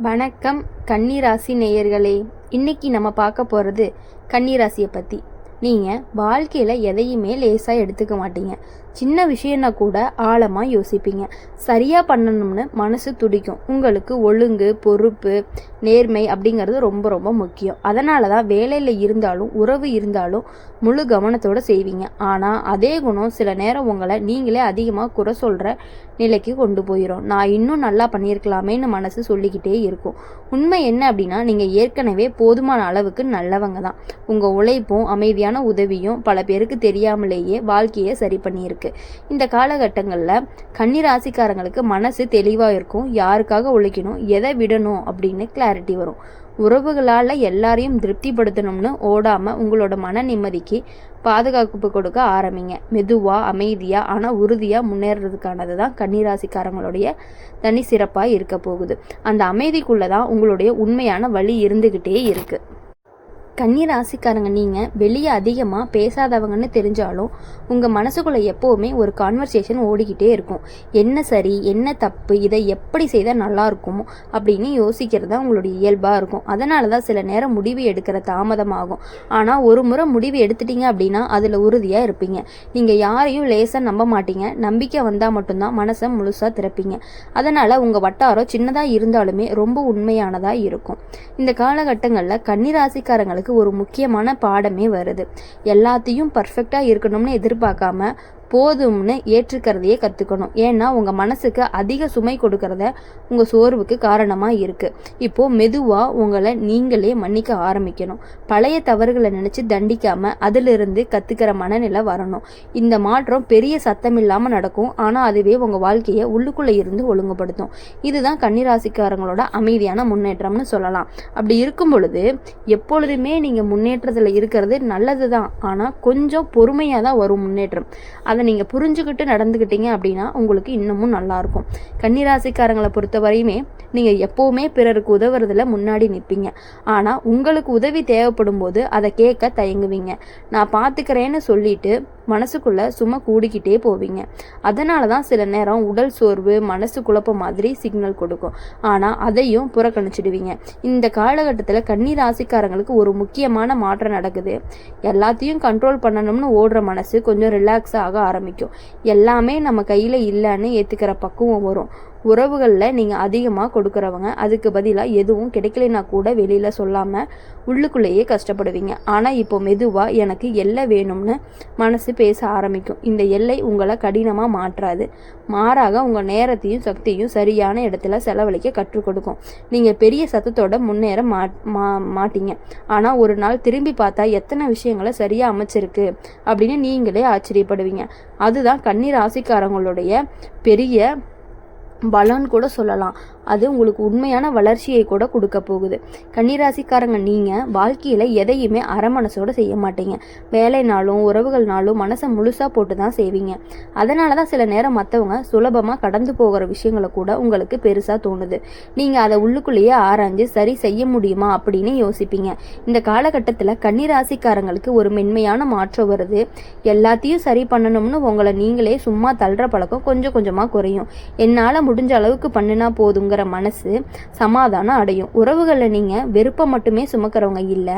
வணக்கம் கன்னிராசி நேயர்களே. இன்னைக்கு நம்ம பார்க்க போகிறது கன்னிராசியை பற்றி. நீங்கள் வாழ்க்கையில் எதையுமே லேசாக எடுத்துக்க மாட்டீங்க. சின்ன விஷயம்னா கூட ஆழமாக யோசிப்பீங்க. சரியாக பண்ணணும்னு மனசு துடிக்கும். உங்களுக்கு ஒழுங்கு, பொறுப்பு, நேர்மை அப்படிங்கிறது ரொம்ப ரொம்ப முக்கியம். அதனால தான் வேலையில் இருந்தாலும் உறவு இருந்தாலும் முழு கவனத்தோடு செய்வீங்க. ஆனால் அதே குணம் சில நேரம் உங்களை நீங்களே அதிகமாக குறை சொல்கிற நிலைக்கு கொண்டு போயிடும். நான் இன்னும் நல்லா பண்ணியிருக்கலாமேன்னு மனசு சொல்லிக்கிட்டே இருக்கும். உண்மை என்ன அப்படின்னா, நீங்கள் ஏற்கனவே போதுமான அளவுக்கு நல்லவங்க தான். உங்கள் உழைப்பும் அமைதியான உதவியும் பல பேருக்கு தெரியாமலேயே வாழ்க்கையை சரி பண்ணியிருக்கு. இந்த காலகட்டங்களில் கன்னிராசிக்காரங்களுக்கு மனசு தெளிவாக இருக்கும். யாருக்காக உழைக்கணும், எதை விடணும் அப்படின்னு கிளாரிட்டி வரும். உறவுகளால் எல்லாரையும் திருப்திப்படுத்தணும்னு ஓடாமல் உங்களோட மன நிம்மதிக்கு பாதுகாப்பு கொடுக்க ஆரம்பிங்க. மெதுவாக, அமைதியாக, ஆனால் உறுதியாக முன்னேறதுக்கானது தான் கன்னிராசிக்காரங்களுடைய தனி சிறப்பாக இருக்க போகுது. அந்த அமைதிக்குள்ளே தான் உங்களுடைய உண்மையான வழி இருந்துக்கிட்டே இருக்குது. கன்னிராசிக்காரங்க, நீங்கள் வெளியே அதிகமாக பேசாதவங்கன்னு தெரிஞ்சாலும் உங்கள் மனசுக்குள்ளே எப்போவுமே ஒரு கான்வர்சேஷன் ஓடிக்கிட்டே இருக்கும். என்ன சரி, என்ன தப்பு, இதை எப்படி செய்தால் நல்லாயிருக்கும் அப்படின்னு யோசிக்கிறது தான் உங்களுடைய இயல்பாக இருக்கும். அதனால தான் சில நேரம் முடிவு எடுக்கிற தாமதமாகும். ஆனால் ஒரு முறை முடிவு எடுத்துட்டீங்க அப்படின்னா அதில் உறுதியாக இருப்பீங்க. நீங்கள் யாரையும் லேசாக நம்ப மாட்டீங்க. நம்பிக்கை வந்தால் மட்டும்தான் மனசை முழுசாக திறப்பீங்க. அதனால் உங்கள் வட்டாரம் சின்னதாக இருந்தாலுமே ரொம்ப உண்மையானதாக இருக்கும். இந்த காலகட்டங்களில் கன்னிராசிக்காரங்களுக்கு ஒரு முக்கியமான பாடமே வருது. எல்லாத்தையும் பர்ஃபெக்டாக இருக்கணும்னு எதிர்பார்க்காம போதும்னு ஏற்றுக்கிறதையே கற்றுக்கணும். ஏன்னா உங்கள் மனசுக்கு அதிக சுமை கொடுக்கறத உங்கள் சோர்வுக்கு காரணமாக இருக்குது. இப்போது மெதுவாக உங்களை நீங்களே மன்னிக்க ஆரம்பிக்கணும். பழைய தவறுகளை நினச்சி தண்டிக்காமல் அதிலிருந்து கற்றுக்கிற மனநிலை வரணும். இந்த மாற்றம் பெரிய சத்தம் இல்லாமல் நடக்கும். ஆனால் அதுவே உங்கள் வாழ்க்கையை உள்ளுக்குள்ளே இருந்து ஒழுங்குபடுத்தும். இதுதான் கன்னிராசிக்காரங்களோட அமைதியான முன்னேற்றம்னு சொல்லலாம். அப்படி இருக்கும் பொழுது எப்பொழுதுமே நீங்கள் முன்னேற்றத்தில் இருக்கிறது நல்லது தான். ஆனால் கொஞ்சம் பொறுமையாக தான் வரும் முன்னேற்றம். அதை நீங்கள் புரிஞ்சுக்கிட்டு நடந்துக்கிட்டீங்க அப்படின்னா உங்களுக்கு இன்னமும் நல்லாயிருக்கும். கன்னிராசிக்காரங்களை பொறுத்த வரையுமே நீங்கள் எப்போவுமே பிறருக்கு உதவுறதுல முன்னாடி நிற்பீங்க. ஆனால் உங்களுக்கு உதவி தேவைப்படும் போது அதை கேட்க தயங்குவீங்க. நான் பார்த்துக்கிறேன்னு சொல்லிட்டு மனசுக்குள்ளே சும்மா கூடிக்கிட்டே போவீங்க. அதனால தான் சில நேரம் உடல் சோர்வு, மனசு குழப்பம் மாதிரி சிக்னல் கொடுக்கும். ஆனால் அதையும் புறக்கணிச்சிடுவீங்க. இந்த காலகட்டத்தில் கன்னிராசிக்காரங்களுக்கு ஒரு முக்கியமான மாற்றம் நடக்குது. எல்லாத்தையும் கண்ட்ரோல் பண்ணணும்னு ஓடுற மனசு கொஞ்சம் ரிலாக்ஸ் ஆக ஆரம்பிக்கும். எல்லாமே நம்ம கையில் இல்லைன்னு ஏற்றுக்கிற பக்குவம் வரும். உறவுகளில் நீங்கள் அதிகமாக கொடுக்குறவங்க அதுக்கு பதிலாக எதுவும் கிடைக்கலைன்னா கூட வெளியில் சொல்லாமல் உள்ளுக்குள்ளேயே கஷ்டப்படுவீங்க. ஆனால் இப்போ மெதுவாக எனக்கு எல்லை வேணும்னு மனசு பேச ஆரம்பிக்கும். இந்த எல்லை உங்களை கடினமாக மாற்றாது. மாறாக உங்கள் நேரத்தையும் சக்தியும் சரியான இடத்துல செலவழிக்க கற்றுக் கொடுக்கும். நீங்கள் பெரிய சத்தத்தோட முன்னேற மாட்டீங்க. ஆனால் ஒரு நாள் திரும்பி பார்த்தா எத்தனை விஷயங்களை சரியாக அமைச்சிருக்கு அப்படின்னு நீங்களே ஆச்சரியப்படுவீங்க. அதுதான் கன்னிராசிக்காரங்களுடைய பெரிய பலன்னு கூட சொல்லலாம். அது உங்களுக்கு உண்மையான வளர்ச்சியை கூட கொடுக்க போகுது. கன்னிராசிக்காரங்க, நீங்கள் வாழ்க்கையில் எதையுமே அரை மனசோடு செய்ய மாட்டீங்க. வேலைனாலும் உறவுகள்னாலும் மனசை முழுசாக போட்டு தான் செய்வீங்க. அதனால தான் சில நேரம் மற்றவங்க சுலபமாக கடந்து போகிற விஷயங்களை கூட உங்களுக்கு பெருசாக தோணுது. நீங்கள் அதை உள்ளுக்குள்ளேயே ஆராய்ஞ்சு சரி செய்ய முடியுமா அப்படின்னு யோசிப்பீங்க. இந்த காலகட்டத்தில் கன்னிராசிக்காரங்களுக்கு ஒரு மென்மையான மாற்றம் வருது. எல்லாத்தையும் சரி பண்ணணும்னு உங்களை நீங்களே சும்மா தள்ளுற பழக்கம் கொஞ்சம் கொஞ்சமாக குறையும். என்னால் முடிஞ்ச அளவுக்கு பண்ணினா போதுங்க மனசு சமாதானம் அடையும். உறவுகளை நீங்க வெறுப்பை மட்டுமே சுமக்கிறவங்க இல்லை,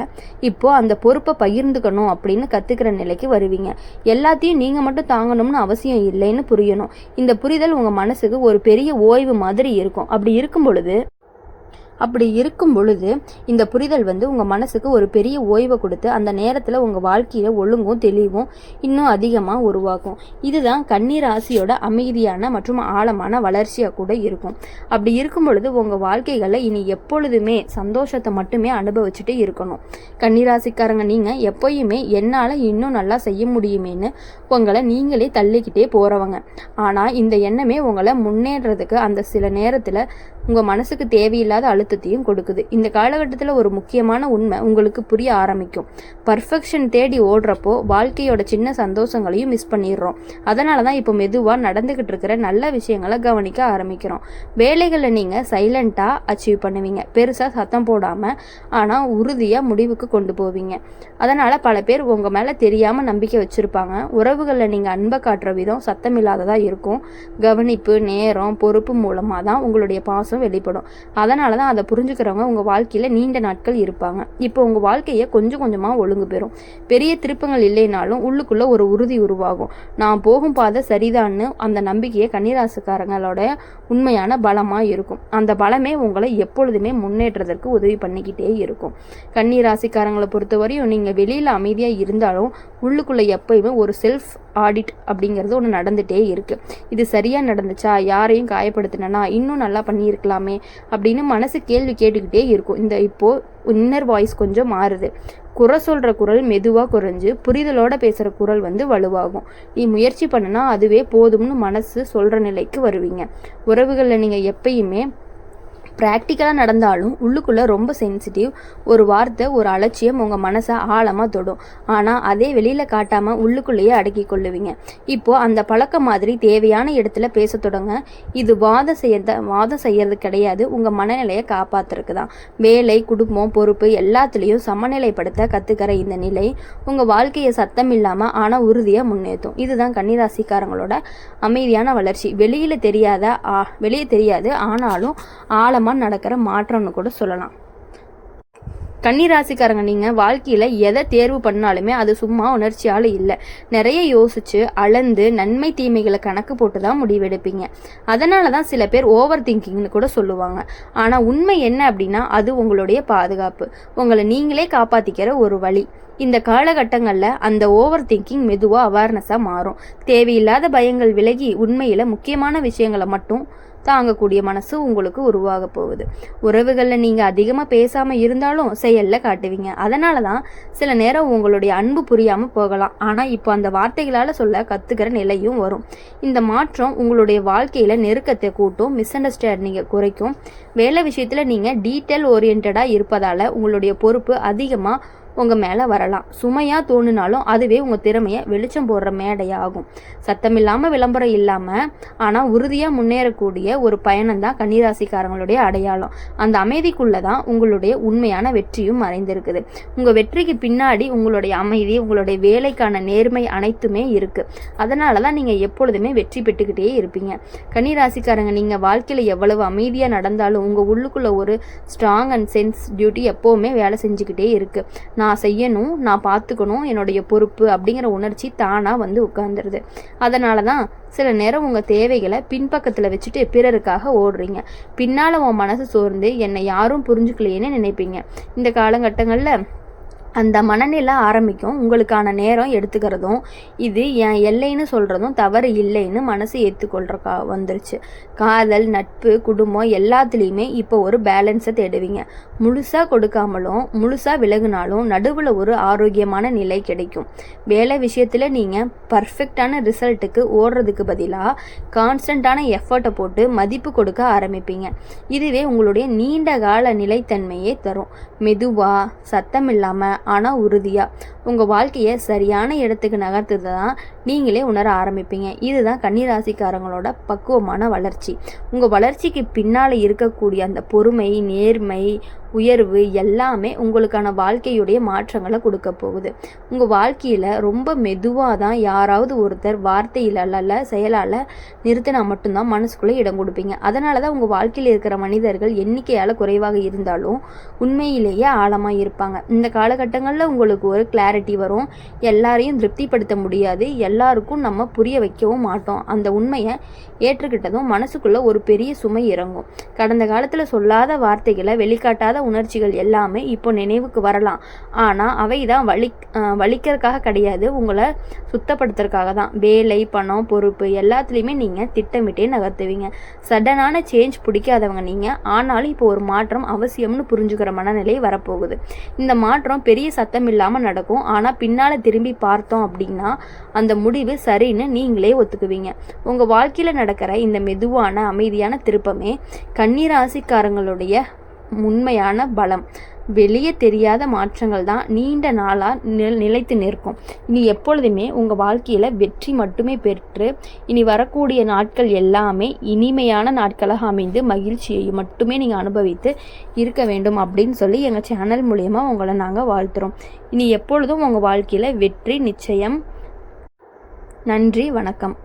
இப்போ அந்த பொறுப்பை பகிர்ந்துக்கணும் அப்படின்னு கத்துக்கிற நிலைக்கு வருவீங்க. எல்லாத்தையும் நீங்க மட்டும் தாங்கணும்னு அவசியம் இல்லைன்னு புரியணும். இந்த புரிதல் உங்க மனசுக்கு ஒரு பெரிய ஓய்வு மாதிரி இருக்கும். அப்படி இருக்கும் பொழுது இந்த புரிதல் உங்கள் மனசுக்கு ஒரு பெரிய ஓய்வை கொடுத்து அந்த நேரத்தில் உங்கள் வாழ்க்கையில் ஒழுங்கும் தெளிவும் இன்னும் அதிகமாக உருவாக்கும். இதுதான் கன்னிராசியோட அமைதியான மற்றும் ஆழமான வளர்ச்சியாக கூட இருக்கும். அப்படி இருக்கும் பொழுது உங்கள் வாழ்க்கைகளில் இனி எப்பொழுதுமே சந்தோஷத்தை மட்டுமே அனுபவிச்சுட்டு இருக்கணும். கன்னிராசிக்காரங்க, நீங்கள் எப்போயுமே என்னால் இன்னும் நல்லா செய்ய முடியுமேன்னு உங்களை நீங்களே தள்ளிக்கிட்டே போகிறவங்க. ஆனால் இந்த எண்ணமே உங்களை முன்னேறதுக்கு அந்த சில நேரத்தில் உங்கள் மனசுக்கு தேவையில்லாத அழுத்தத்தையும் கொடுக்குது. இந்த காலகட்டத்தில் ஒரு முக்கியமான உண்மை உங்களுக்கு புரிய ஆரம்பிக்கும். பர்ஃபெக்ஷன் தேடி ஓடுறப்போ வாழ்க்கையோட சின்ன சந்தோஷங்களையும் மிஸ் பண்ணிடுறோம். அதனால தான் இப்போ மெதுவாக நடந்துக்கிட்டு இருக்கிற நல்ல விஷயங்களை கவனிக்க ஆரம்பிக்கிறோம். வேலைகளில் நீங்கள் சைலண்ட்டாக அச்சீவ் பண்ணுவீங்க. பெருசாக சத்தம் போடாமல் ஆனால் உறுதியாக முடிவுக்கு கொண்டு போவீங்க. அதனால் பல பேர் உங்கள் மேலே தெரியாமல் நம்பிக்கை வச்சுருப்பாங்க. உறவுகளில் நீங்கள் அன்பை காட்டுற விதம் சத்தமில்லாததாக இருக்கும். கவனிப்பு, நேரம், பொறுப்பு மூலமாக தான் உங்களுடைய பாசம் பாசம் வெளிப்படும். அதனால தான் அதை புரிஞ்சுக்கிறவங்க உங்கள் வாழ்க்கையில் நீண்ட நாட்கள் இருப்பாங்க. இப்போ உங்கள் வாழ்க்கையை கொஞ்சம் கொஞ்சமாக ஒழுங்கு பெறும். பெரிய திருப்பங்கள் இல்லைனாலும் உள்ளுக்குள்ளே ஒரு உறுதி உருவாகும். நான் போகும் பாதை சரிதான்னு அந்த நம்பிக்கையை கன்னிராசிக்காரங்களோட உண்மையான பலமாக இருக்கும். அந்த பலமே உங்களை எப்பொழுதுமே முன்னேற்றத்திற்கு உதவி பண்ணிக்கிட்டே இருக்கும். கன்னிராசிக்காரங்களை பொறுத்தவரையும் நீங்கள் வெளியில் அமைதியாக இருந்தாலும் உள்ளுக்குள்ளே எப்பயுமே ஒரு செல்ஃப் ஆடிட் அப்படிங்கிறது ஒன்று நடந்துகிட்டே இருக்குது. இது சரியாக நடந்துச்சா, யாரையும் காயப்படுத்தினா இன்னும் நல்லா பண்ணியிருக்கலாமே அப்படின்னு மனசு கேள்வி கேட்டுக்கிட்டே இருக்கும். இப்போது இன்னர் வாய்ஸ் கொஞ்சம் மாறுது. குறை சொல்கிற குரல் மெதுவாக குறைஞ்சு புரிதலோட பேசுகிற குரல் வலுவாகும். நீ முயற்சி பண்ணுனா அதுவே போதும்னு மனசு சொல்கிற நிலைக்கு வருவீங்க. உறவுகளில் நீங்கள் எப்பயுமே ப்ராக்டிக்கலாக நடந்தாலும் உள்ளுக்குள்ளே ரொம்ப சென்சிட்டிவ். ஒரு வார்த்தை, ஒரு அலட்சியம் உங்கள் மனசை ஆழமாக தொடும். ஆனால் அதே வெளியில் காட்டாமல் உள்ளுக்குள்ளேயே அடக்கி கொள்ளுவீங்க. இப்போது அந்த பழக்கம் மாதிரி தேவையான இடத்துல பேச தொடங்க. இது வாதம் செய்யறது கிடையாது, உங்கள் மனநிலையை காப்பாற்றுறதுக்கு தான். வேலை, குடும்பம், பொறுப்பு எல்லாத்துலேயும் சமநிலைப்படுத்த கற்றுக்கிற இந்த நிலை உங்கள் வாழ்க்கையை சத்தம் இல்லாமல் ஆனால் உறுதியாக முன்னேற்றும். இதுதான் கன்னிராசிக்காரங்களோட அமைதியான வளர்ச்சி. வெளியே தெரியாது, ஆனாலும் ஆழமாக நடக்கிற மாற்றம்னு கூட சொல்லலாம். கன்னிராசிக்காரங்க, நீங்கள் வாழ்க்கையில் எதை தேர்வு பண்ணாலுமே அது சும்மா உணர்ச்சியால் இல்லை. நிறைய யோசிச்சு அளந்து நன்மை தீமைகளை கணக்கு போட்டு தான் முடிவெடுப்பீங்க. அதனால தான் சில பேர் ஓவர் திங்கிங்னு கூட சொல்லுவாங்க. ஆனால் உண்மை என்ன அப்படின்னா அது உங்களுடைய பாதுகாப்பு, உங்களை நீங்களே காப்பாற்றிக்கிற ஒரு வழி. இந்த காலகட்டங்களில் அந்த ஓவர் திங்கிங் மெதுவாக அவேர்னஸாக மாறும். தேவையில்லாத பயங்கள் விலகி உண்மையில் முக்கியமான விஷயங்களை மட்டும் தாங்கக்கூடிய மனசு உங்களுக்கு உருவாக போகுது. உறவுகளில் நீங்கள் அதிகமாக பேசாமல் இருந்தாலும் செயலில் காட்டுவீங்க. அதனால தான் சில நேரம் உங்களுடைய அன்பு புரியாமல் போகலாம். ஆனால் இப்போ அந்த வார்த்தைகளால் சொல்ல கற்றுக்கிற நிலையும் வரும். இந்த மாற்றம் உங்களுடைய வாழ்க்கையில் நெருக்கத்தை கூட்டும், மிஸ் அண்டர்ஸ்டாண்டிங்கை குறைக்கும். வேலை விஷயத்தில் நீங்கள் டீட்டெயில் ஓரியன்டாக இருப்பதால் உங்களுடைய பொறுப்பு அதிகமாக உங்கள் மேலே வரலாம். சுமையாக தோணுனாலும் அதுவே உங்கள் திறமையை வெளிச்சம் போடுற மேடையாகும். சத்தமில்லாமல் விளம்பரம் இல்லாமல் ஆனால் உறுதியாக முன்னேறக்கூடிய ஒரு பயணம் தான் கன்னிராசிக்காரங்களுடைய அடையாளம். அந்த அமைதிக்குள்ளே தான் உங்களுடைய உண்மையான வெற்றியும் மறைந்திருக்குது. உங்கள் வெற்றிக்கு பின்னாடி உங்களுடைய அமைதி, உங்களுடைய வேலைக்கான நேர்மை அனைத்துமே இருக்குது. அதனால தான் நீங்கள் எப்பொழுதுமே வெற்றி பெற்றுக்கிட்டே இருப்பீங்க. கன்னிராசிக்காரங்க, நீங்கள் வாழ்க்கையில் எவ்வளவு அமைதியாக நடந்தாலும் உங்கள் உள்ளுக்குள்ளே ஒரு ஸ்ட்ராங் அண்ட் சென்ஸ் டியூட்டி எப்போவுமே வேலை செஞ்சுக்கிட்டே இருக்குது. நான் செய்யணும், நான் பார்த்துக்கணும், என்னுடைய பொறுப்பு அப்படிங்கிற உணர்ச்சி தானாக உட்காந்துருது. அதனால தான் சில நேரம் உங்கள் தேவைகளை பின்பக்கத்தில் வச்சுட்டு பிறருக்காக ஓடுறீங்க. பின்னால் உன் மனசு சோர்ந்து என்னை யாரும் புரிஞ்சுக்கலையேன்னு நினைப்பீங்க. இந்த காலகட்டங்களில் அந்த மனநிலை ஆரம்பிக்கும். உங்களுக்கான நேரம் எடுத்துக்கிறதும் இது என் எல்லைன்னு சொல்கிறதும் தவறு இல்லைன்னு மனசு ஏற்றுக்கொள்றக்கா வந்துருச்சு. காதல், நட்பு, குடும்பம் எல்லாத்துலேயுமே இப்போ ஒரு பேலன்ஸை தேடுவீங்க. முழுசாக கொடுக்காமலும் முழுசாக விலகுனாலும் நடுவில் ஒரு ஆரோக்கியமான நிலை கிடைக்கும். வேலை விஷயத்தில் நீங்கள் பர்ஃபெக்டான ரிசல்ட்டுக்கு ஓடுறதுக்கு பதிலாக கான்ஸ்டண்ட்டான எஃபர்ட்டை போட்டு மதிப்பு கொடுக்க ஆரம்பிப்பீங்க. இதுவே உங்களுடைய நீண்ட கால நிலைத்தன்மையே தரும். மெதுவாக, சத்தம் இல்லாமல் ஆனால் உறுதியாக உங்கள் வாழ்க்கையை சரியான இடத்துக்கு நகர்த்துறது தான் நீங்களே உணர ஆரம்பிப்பீங்க. இதுதான் கன்னிராசிக்காரங்களோட பக்குவமான வளர்ச்சி. உங்கள் வளர்ச்சிக்கு பின்னால் இருக்கக்கூடிய அந்த பொறுமை, நேர்மை, உயர்வு எல்லாமே உங்களுக்கான வாழ்க்கையுடைய மாற்றங்களை கொடுக்க போகுது. உங்கள் வாழ்க்கையில் ரொம்ப மெதுவாக தான் யாராவது ஒருத்தர் வார்த்தையில் அல்ல செயலால் நிறுத்தினா மட்டும்தான் மனசுக்குள்ளே இடம் கொடுப்பீங்க. அதனால தான் உங்கள் வாழ்க்கையில் இருக்கிற மனிதர்கள் எண்ணிக்கையால் குறைவாக இருந்தாலும் உண்மையிலேயே ஆழமாக இருப்பாங்க. இந்த காலகட்டங்களில் உங்களுக்கு ஒரு கிளாரிட்டி வரும். எல்லாரையும் திருப்திப்படுத்த முடியாது, எல்லாருக்கும் நம்ம புரிய வைக்கவும் மாட்டோம். அந்த உண்மையை ஏற்றுக்கிட்டதும் மனசுக்குள்ளே ஒரு பெரிய சுமை இறங்கும். கடந்த காலத்தில் சொல்லாத வார்த்தைகளை, வெளிக்காட்டாத உணர்ச்சிகள் எல்லாமே இப்போ நினைவுக்கு வரலாம். ஆனால் அவை தான் வலிக்கிறதுக்காக கிடையாது, உங்களை சுத்தப்படுத்துறதுக்காக தான். வேலை, பணம், பொறுப்பு எல்லாத்துலேயுமே நீங்கள் திட்டமிட்டே நகர்த்துவீங்க. சடனான சேஞ்ச் பிடிக்காதவங்க நீங்கள். ஆனாலும் இப்போ ஒரு மாற்றம் அவசியம்னு புரிஞ்சுக்கிற மனநிலை வரப்போகுது. இந்த மாற்றம் பெரிய சத்தம் இல்லாமல் நடக்கும். ஆனால் பின்னால் திரும்பி பார்த்தோம் அப்படின்னா அந்த முடிவு சரின்னு நீங்களே ஒத்துக்குவீங்க. உங்கள் வாழ்க்கையில் நடக்கிற இந்த மெதுவான அமைதியான திருப்பமே கன்னிராசிக்காரங்களுடைய உண்மையான பலம். வெளியே தெரியாத மாற்றங்கள் தான் நீண்ட நாளாக நிலைத்து நிற்கும். இனி எப்பொழுதுமே உங்கள் வாழ்க்கையில் வெற்றி மட்டுமே பெற்று இனி வரக்கூடிய நாட்கள் எல்லாமே இனிமையான நாட்களாக அமைந்து மகிழ்ச்சியை மட்டுமே நீங்கள் அனுபவித்து இருக்க வேண்டும் அப்படின்னு சொல்லி எங்கள் சேனல் மூலயமா உங்களை நாங்கள் வாழ்த்துறோம். இனி எப்பொழுதும் உங்கள் வாழ்க்கையில் வெற்றி நிச்சயம். நன்றி, வணக்கம்.